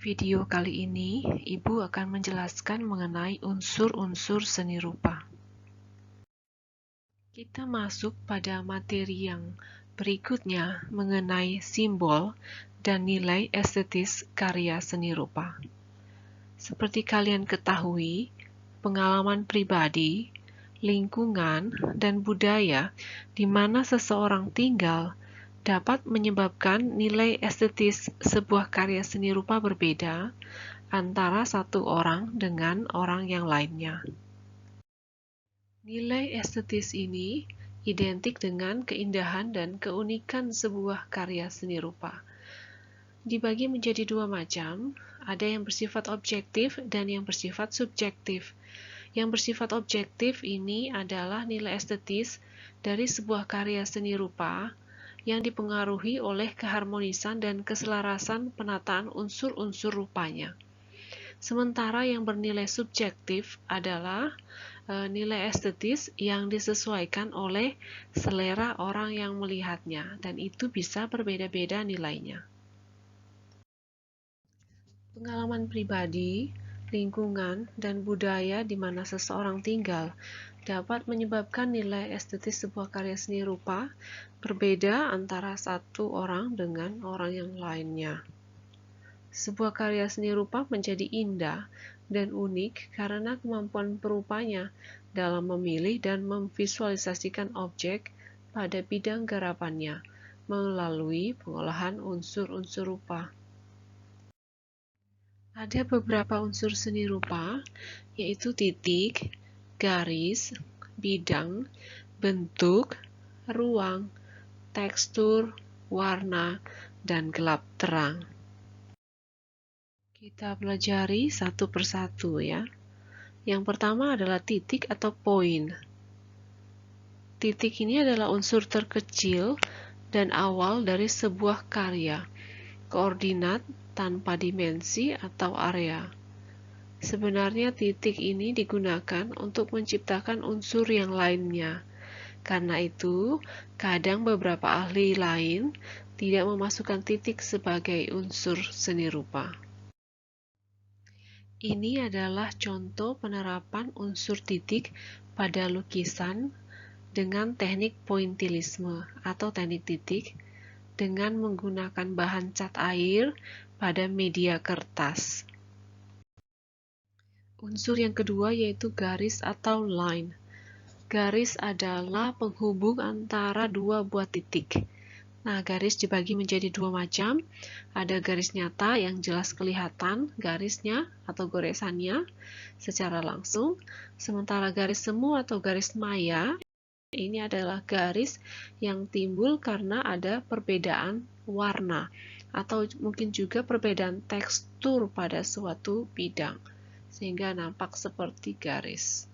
Video kali ini, Ibu akan menjelaskan mengenai unsur-unsur seni rupa. Kita masuk pada materi yang berikutnya mengenai simbol dan nilai estetis karya seni rupa. Seperti kalian ketahui, pengalaman pribadi, lingkungan, dan budaya di mana seseorang tinggal dapat menyebabkan nilai estetis sebuah karya seni rupa berbeda antara satu orang dengan orang yang lainnya. Nilai estetis ini identik dengan keindahan dan keunikan sebuah karya seni rupa. Dibagi menjadi dua macam, ada yang bersifat objektif dan yang bersifat subjektif. Yang bersifat objektif ini adalah nilai estetis dari sebuah karya seni rupa yang dipengaruhi oleh keharmonisan dan keselarasan penataan unsur-unsur rupanya. Sementara yang bernilai subjektif adalah nilai estetis yang disesuaikan oleh selera orang yang melihatnya, dan itu bisa berbeda-beda nilainya. Pengalaman pribadi, lingkungan, dan budaya di mana seseorang tinggal dapat menyebabkan nilai estetis sebuah karya seni rupa berbeda antara satu orang dengan orang yang lainnya. Sebuah karya seni rupa menjadi indah dan unik karena kemampuan perupanya dalam memilih dan memvisualisasikan objek pada bidang garapannya melalui pengolahan unsur-unsur rupa. Ada beberapa unsur seni rupa, yaitu titik, garis, bidang, bentuk, ruang, tekstur, warna, dan gelap terang. Kita pelajari satu persatu ya. Yang pertama adalah titik atau poin. Titik ini adalah unsur terkecil dan awal dari sebuah karya, koordinat tanpa dimensi atau area. Sebenarnya titik ini digunakan untuk menciptakan unsur yang lainnya. Karena itu, kadang beberapa ahli lain tidak memasukkan titik sebagai unsur seni rupa. Ini adalah contoh penerapan unsur titik pada lukisan dengan teknik pointillisme atau teknik titik dengan menggunakan bahan cat air pada media kertas. Unsur yang kedua yaitu garis atau line. Garis adalah penghubung antara dua buah titik. Nah, garis dibagi menjadi dua macam. Ada garis nyata yang jelas kelihatan garisnya atau goresannya secara langsung. Sementara garis semu atau garis maya, ini adalah garis yang timbul karena ada perbedaan warna atau mungkin juga perbedaan tekstur pada suatu bidang, sehingga nampak seperti garis.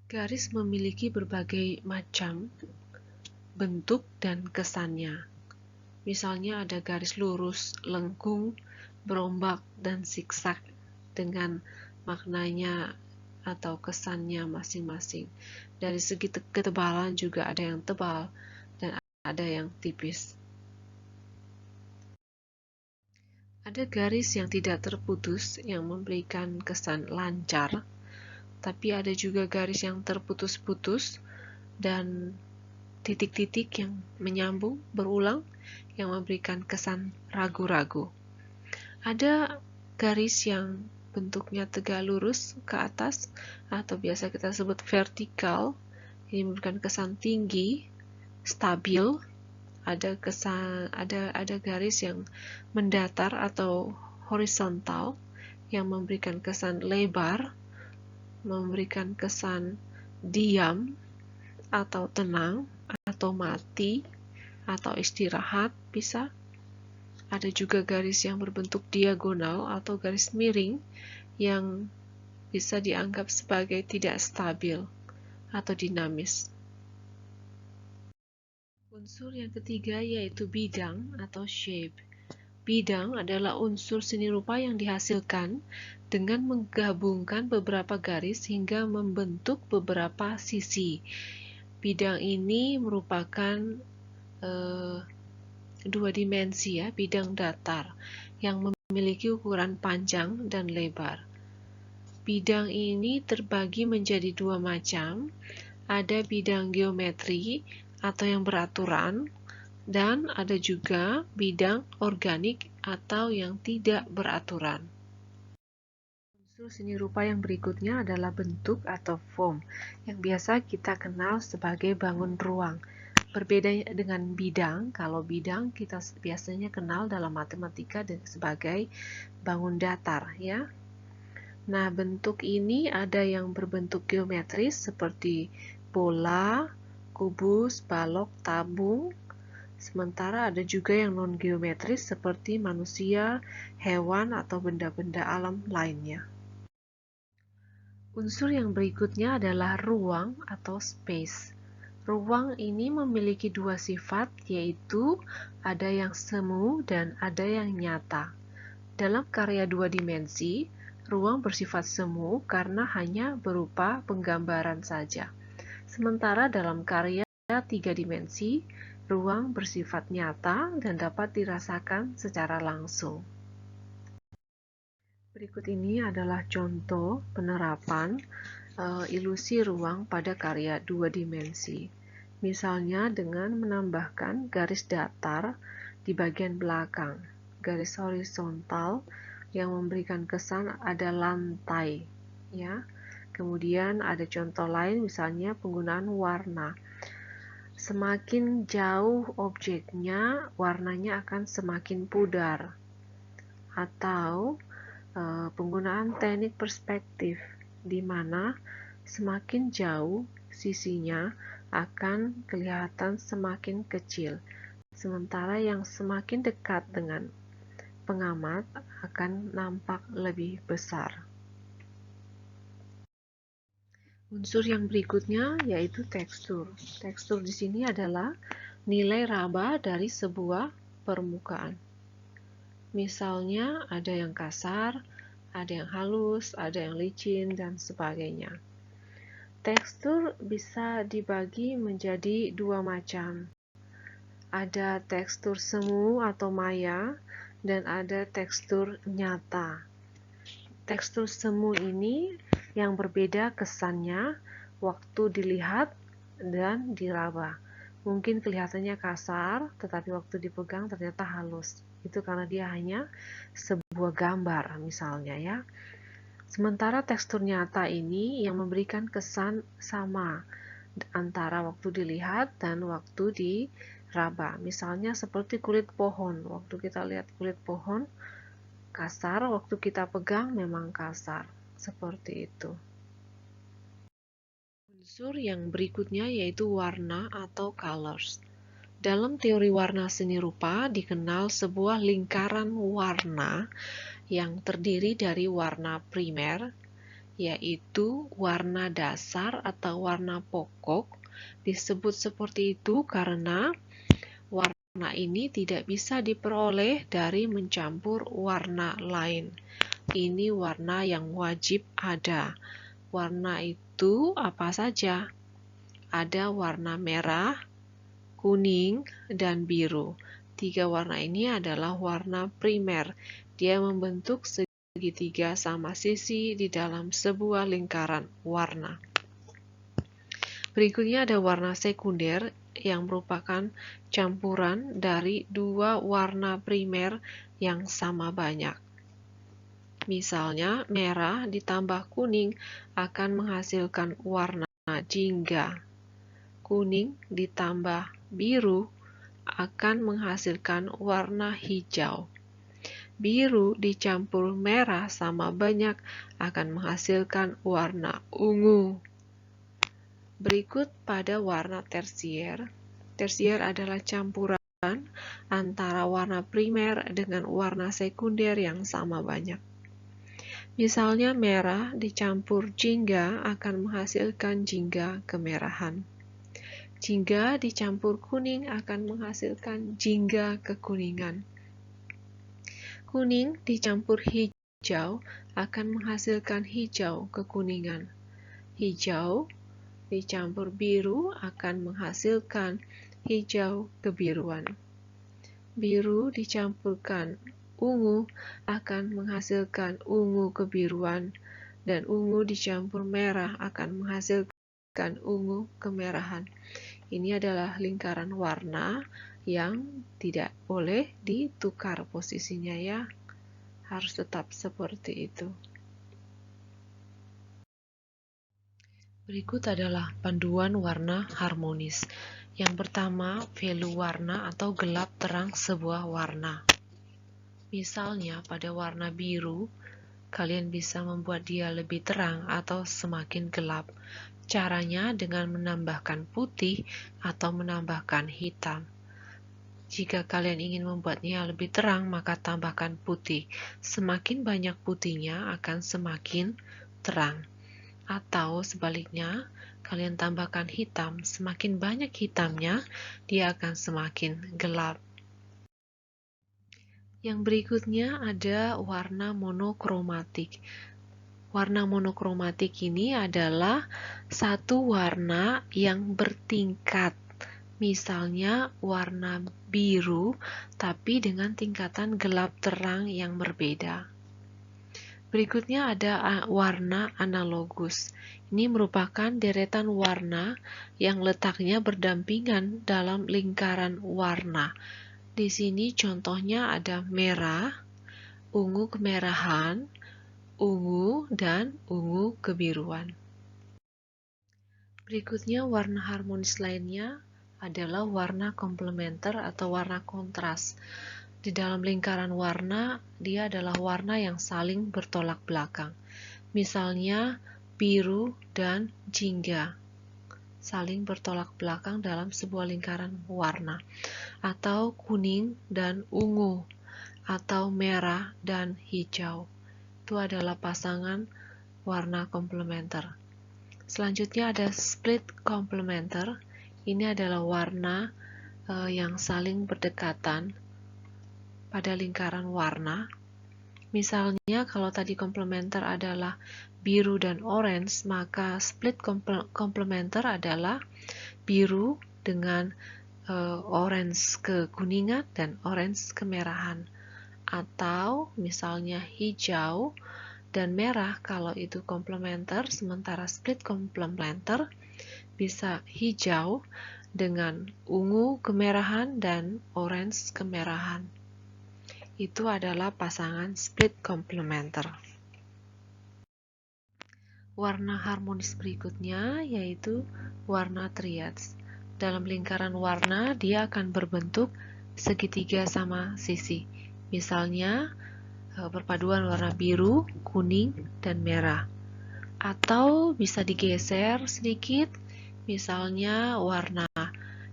Garis memiliki berbagai macam bentuk dan kesannya. Misalnya ada garis lurus, lengkung, berombak, dan zigzag dengan maknanya atau kesannya masing-masing. Dari segi ketebalan juga ada yang tebal dan ada yang tipis. Ada garis yang tidak terputus yang memberikan kesan lancar, tapi ada juga garis yang terputus-putus dan titik-titik yang menyambung berulang yang memberikan kesan ragu-ragu. Ada garis yang bentuknya tegak lurus ke atas atau biasa kita sebut vertikal, ini memberikan kesan tinggi, stabil. Ada garis yang mendatar atau horizontal yang memberikan kesan lebar, memberikan kesan diam atau tenang atau mati atau istirahat bisa. Ada juga garis yang berbentuk diagonal atau garis miring yang bisa dianggap sebagai tidak stabil atau dinamis. Unsur yang ketiga yaitu bidang atau shape. Bidang adalah unsur seni rupa yang dihasilkan dengan menggabungkan beberapa garis hingga membentuk beberapa sisi. Bidang ini merupakan dua dimensi ya, bidang datar yang memiliki ukuran panjang dan lebar. Bidang ini terbagi menjadi dua macam, ada bidang geometri atau yang beraturan, dan ada juga bidang organik atau yang tidak beraturan. Unsur seni rupa yang berikutnya adalah bentuk atau form, yang biasa kita kenal sebagai bangun ruang. Berbeda dengan bidang, kalau bidang kita biasanya kenal dalam matematika sebagai bangun datar ya. Nah, bentuk ini ada yang berbentuk geometris seperti bola, kubus, balok, tabung. Sementara ada juga yang non-geometris seperti manusia, hewan, atau benda-benda alam lainnya. Unsur yang berikutnya adalah ruang atau space. Ruang ini memiliki dua sifat, yaitu ada yang semu dan ada yang nyata. Dalam karya dua dimensi, ruang bersifat semu karena hanya berupa penggambaran saja. Sementara dalam karya tiga dimensi, ruang bersifat nyata dan dapat dirasakan secara langsung. Berikut ini adalah contoh penerapan ilusi ruang pada karya dua dimensi. Misalnya dengan menambahkan garis datar di bagian belakang, garis horizontal yang memberikan kesan ada lantai, ya. Kemudian ada contoh lain, misalnya penggunaan warna. Semakin jauh objeknya, warnanya akan semakin pudar. Atau penggunaan teknik perspektif, di mana semakin jauh sisinya akan kelihatan semakin kecil, sementara yang semakin dekat dengan pengamat akan nampak lebih besar. Unsur yang berikutnya yaitu tekstur. Tekstur di sini adalah nilai raba dari sebuah permukaan. Misalnya ada yang kasar, ada yang halus, ada yang licin, dan sebagainya. Tekstur bisa dibagi menjadi dua macam. Ada tekstur semu atau maya, dan ada tekstur nyata. Tekstur semu ini yang berbeda kesannya waktu dilihat dan diraba. Mungkin kelihatannya kasar, tetapi waktu dipegang ternyata halus. Itu karena dia hanya sebuah gambar misalnya ya. Sementara tekstur nyata ini yang memberikan kesan sama antara waktu dilihat dan waktu diraba. Misalnya seperti kulit pohon. Waktu kita lihat kulit pohon kasar, waktu kita pegang memang kasar. Seperti itu. Unsur yang berikutnya yaitu warna atau colors. Dalam teori warna seni rupa dikenal sebuah lingkaran warna yang terdiri dari warna primer, yaitu warna dasar atau warna pokok. Disebut seperti itu karena warna ini tidak bisa diperoleh dari mencampur warna lain. Ini warna yang wajib ada. Warna itu apa saja? Ada warna merah, kuning, dan biru. Tiga warna ini adalah warna primer. Dia membentuk segitiga sama sisi di dalam sebuah lingkaran warna. Berikutnya ada warna sekunder yang merupakan campuran dari dua warna primer yang sama banyak. Misalnya, merah ditambah kuning akan menghasilkan warna jingga. Kuning ditambah biru akan menghasilkan warna hijau. Biru dicampur merah sama banyak akan menghasilkan warna ungu. Berikut pada warna tersier. Tersier adalah campuran antara warna primer dengan warna sekunder yang sama banyak. Misalnya merah dicampur jingga akan menghasilkan jingga kemerahan. Jingga dicampur kuning akan menghasilkan jingga kekuningan. Kuning dicampur hijau akan menghasilkan hijau kekuningan. Hijau dicampur biru akan menghasilkan hijau kebiruan. biru dicampurkan ungu akan menghasilkan ungu kebiruan, dan ungu dicampur merah akan menghasilkan ungu kemerahan. Ini adalah lingkaran warna yang tidak boleh ditukar posisinya ya, harus tetap seperti itu. Berikut adalah panduan warna harmonis. Yang pertama, value warna atau gelap terang sebuah warna. Misalnya pada warna biru, kalian bisa membuat dia lebih terang atau semakin gelap. Caranya dengan menambahkan putih atau menambahkan hitam. Jika kalian ingin membuatnya lebih terang, maka tambahkan putih. Semakin banyak putihnya akan semakin terang. Atau sebaliknya, kalian tambahkan hitam, semakin banyak hitamnya, dia akan semakin gelap. Yang berikutnya ada warna monokromatik. Warna monokromatik ini adalah satu warna yang bertingkat. Misalnya warna biru, tapi dengan tingkatan gelap terang yang berbeda. Berikutnya ada warna analogus. Ini merupakan deretan warna yang letaknya berdampingan dalam lingkaran warna. Di sini contohnya ada merah, ungu kemerahan, ungu, dan ungu kebiruan. Berikutnya warna harmonis lainnya adalah warna komplementer atau warna kontras. Di dalam lingkaran warna, dia adalah warna yang saling bertolak belakang. Misalnya, biru dan jingga saling bertolak belakang dalam sebuah lingkaran warna. Atau kuning dan ungu, atau merah dan hijau. Itu adalah pasangan warna komplementer. Selanjutnya ada split komplementer. Ini adalah warna yang saling berdekatan pada lingkaran warna. Misalnya kalau tadi komplementer adalah biru dan orange, maka split komplementer adalah biru dengan orange kekuningan dan orange kemerahan. Atau misalnya hijau dan merah kalau itu komplementer, sementara split komplementer bisa hijau dengan ungu kemerahan dan orange kemerahan. Itu adalah pasangan split komplementer. Warna harmonis berikutnya yaitu warna triads. Dalam lingkaran warna, dia akan berbentuk segitiga sama sisi. Misalnya, perpaduan warna biru, kuning, dan merah. Atau bisa digeser sedikit, misalnya warna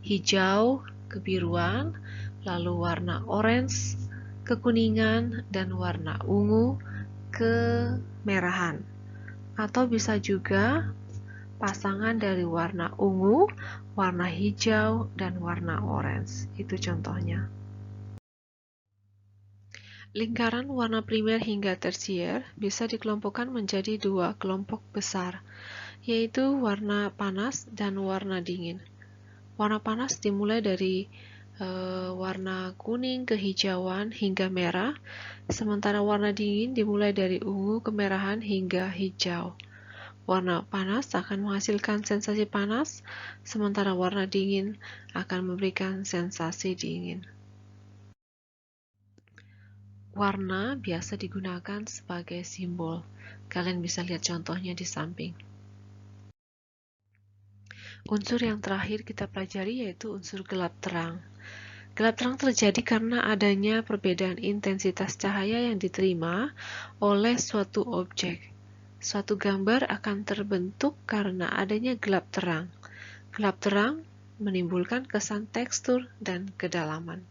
hijau, kebiruan, lalu warna orange, kekuningan, dan warna ungu, kemerahan. Atau bisa juga pasangan dari warna ungu, warna hijau, dan warna orange. Itu contohnya. Lingkaran warna primer hingga tersier bisa dikelompokkan menjadi dua kelompok besar, yaitu warna panas dan warna dingin. Warna panas dimulai dari warna kuning kehijauan hingga merah, sementara warna dingin dimulai dari ungu kemerahan hingga hijau. Warna panas akan menghasilkan sensasi panas, sementara warna dingin akan memberikan sensasi dingin. Warna biasa digunakan sebagai simbol. Kalian bisa lihat contohnya di samping. Unsur yang terakhir kita pelajari yaitu unsur gelap terang. Gelap terang terjadi karena adanya perbedaan intensitas cahaya yang diterima oleh suatu objek. Suatu gambar akan terbentuk karena adanya gelap terang. Gelap terang menimbulkan kesan tekstur dan kedalaman.